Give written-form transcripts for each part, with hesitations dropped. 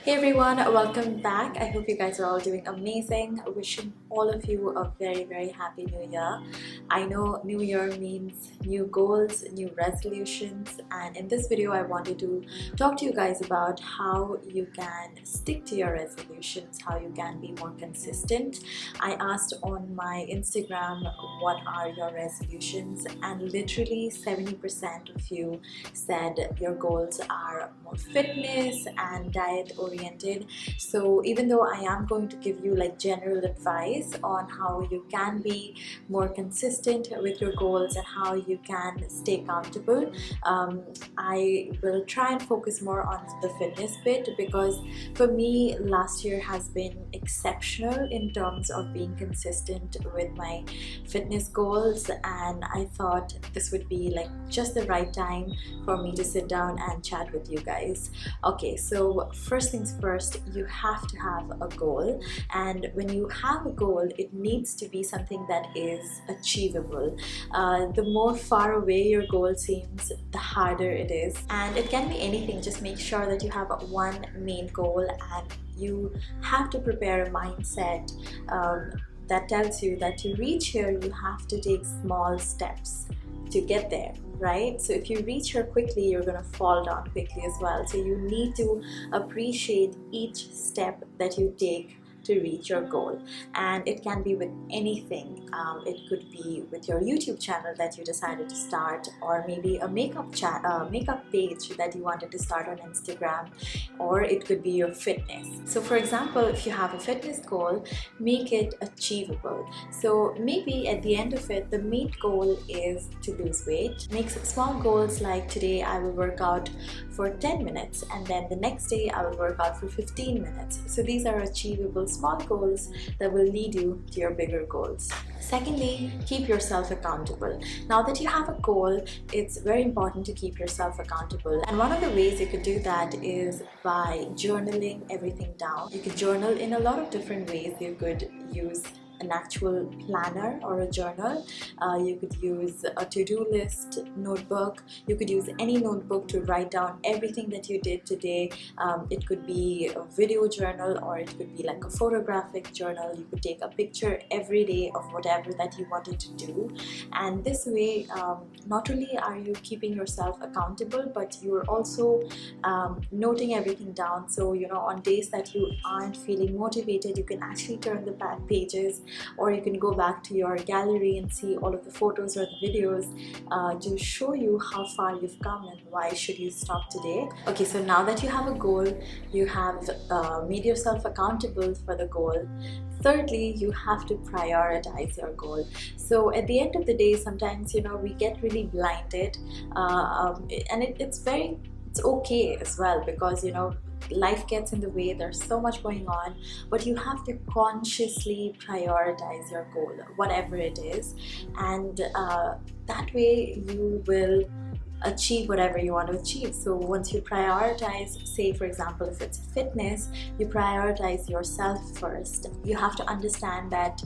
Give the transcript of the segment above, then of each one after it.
Hey everyone, welcome back. I hope you guys are all doing amazing. Wishing all of you a very happy new year. I know new year means new goals, new resolutions, and in this video I wanted to talk to you guys about how you can stick to your resolutions, how you can be more consistent. I asked on my Instagram what are your resolutions, and literally 70% of you said your goals are more fitness and diet oriented. So even though I am going to give you like general advice on how you can be more consistent with your goals and how you can stay accountable, I will try and focus more on the fitness bit, because for me last year has been exceptional in terms of being consistent with my fitness goals, and I thought this would be like just the right time for me to sit down and chat with you guys. Okay, so first things first, you have to have a goal, and when you have a goal, it needs to be something that is achievable. The more far away your goal seems, the harder it is, and it can be anything. Just make sure that you have one main goal, and you have to prepare a mindset that tells you that to reach here you have to take small steps to get there, right? So if you reach here quickly, you're gonna fall down quickly as well. So you need to appreciate each step that you take to reach your goal, and it can be with anything. It could be with your YouTube channel that you decided to start, or maybe a makeup page that you wanted to start on Instagram, or it could be your fitness. So for example, if you have a fitness goal, make it achievable. So maybe at the end of it, the main goal is to lose weight. Make small goals like today I will work out for 10 minutes, and then the next day I will work out for 15 minutes. So these are achievable small goals that will lead you to your bigger goals. Secondly, keep yourself accountable. Now that you have a goal, it's very important to keep yourself accountable. And one of the ways you could do that is by journaling everything down. You could journal in a lot of different ways. You could use an actual planner or a journal. You could use a to-do list notebook. You could use any notebook to write down everything that you did today. It could be a video journal, or it could be like a photographic journal. You could take a picture every day of whatever that you wanted to do, and this way not only are you keeping yourself accountable, but you're also noting everything down. So you know, on days that you aren't feeling motivated, you can actually turn the back pages, or you can go back to your gallery and see all of the photos or the videos to show you how far you've come and why should you stop today. Okay, so now that you have a goal, you have made yourself accountable for the goal. Thirdly, you have to prioritize your goal. So at the end of the day, sometimes you know we get really blinded, and it's okay as well, because you know life gets in the way, there's so much going on, but you have to consciously prioritize your goal, whatever it is, and that way you will achieve whatever you want to achieve. So once you prioritize, say for example if it's fitness, you prioritize yourself first. You have to understand that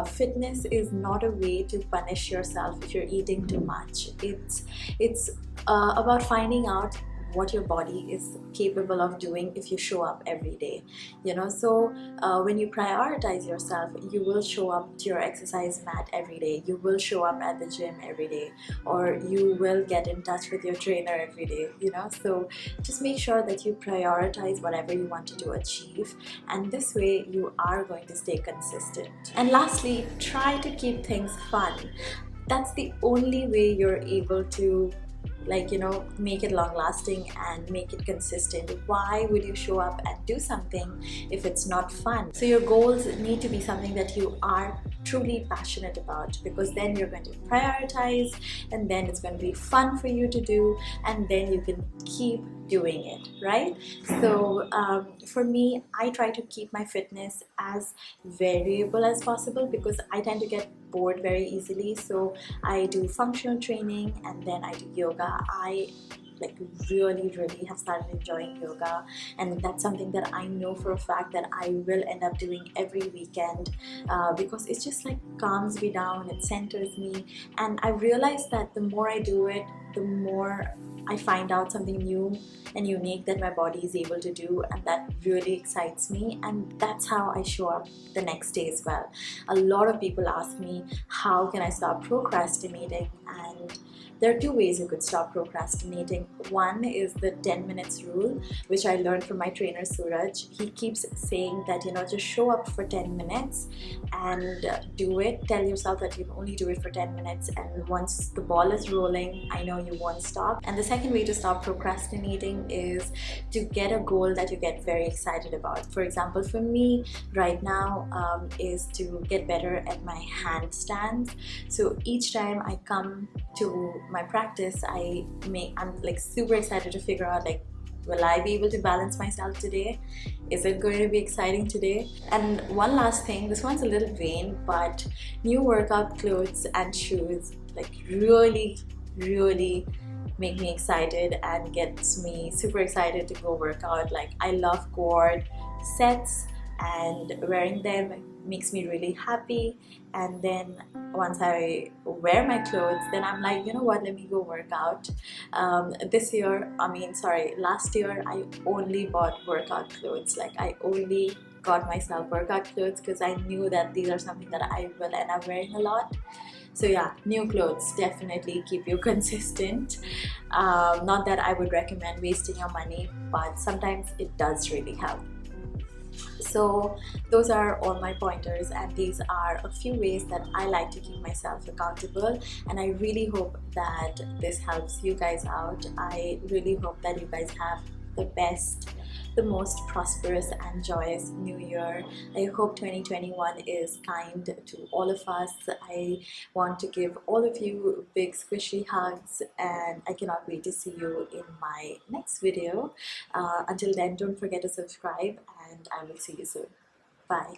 fitness is not a way to punish yourself if you're eating too much. It's about finding out what your body is capable of doing if you show up every day, you know. So when you prioritize yourself, you will show up to your exercise mat every day, you will show up at the gym every day, or you will get in touch with your trainer every day, you know. So just make sure that you prioritize whatever you wanted to achieve, and this way you are going to stay consistent. And lastly, try to keep things fun. That's the only way you're able to, like, you know, make it long lasting and make it consistent. Why would you show up and do something if it's not fun? So your goals need to be something that you are truly passionate about, because then you're going to prioritize, and then it's going to be fun for you to do, and then you can keep doing it, right? So for me, I try to keep my fitness as variable as possible, because I tend to get bored very easily. So I do functional training, and then I do yoga. I like really have started enjoying yoga, and that's something that I know for a fact that I will end up doing every weekend, because it's just like calms me down, it centers me, and I realized that the more I do it, the more I find out something new and unique that my body is able to do, and that really excites me, and that's how I show up the next day as well. A lot of people ask me, how can I stop procrastinating? And there are two ways you could stop procrastinating. One is the 10 minutes rule, which I learned from my trainer Suraj. He keeps saying that, just show up for 10 minutes and do it. Tell yourself that you can only do it for 10 minutes, and once the ball is rolling, I know you won't stop. And the second way to stop procrastinating is to get a goal that you get very excited about. For example, for me right now is to get better at my handstands. So each time I come to my practice, I'm like super excited to figure out, like, will I be able to balance myself today? Is it going to be exciting today? And one last thing, this one's a little vain, but new workout clothes and shoes like really make me excited and gets me super excited to go work out. Like, I love co-ord sets, and wearing them makes me really happy. And then once I wear my clothes, then I'm like, you know what, let me go work out. Last year I only bought workout clothes. Like, I only got myself workout clothes because I knew that these are something that I will end up wearing a lot. So yeah, new clothes definitely keep you consistent. Not that I would recommend wasting your money, but sometimes it does really help. So those are all my pointers, and these are a few ways that I like to keep myself accountable, and I really hope that this helps you guys out. I really hope that you guys have the best, the most prosperous and joyous new year. I hope 2021 is kind to all of us. I want to give all of you big squishy hugs, and I cannot wait to see you in my next video. Until then, don't forget to subscribe, and I will see you soon. Bye.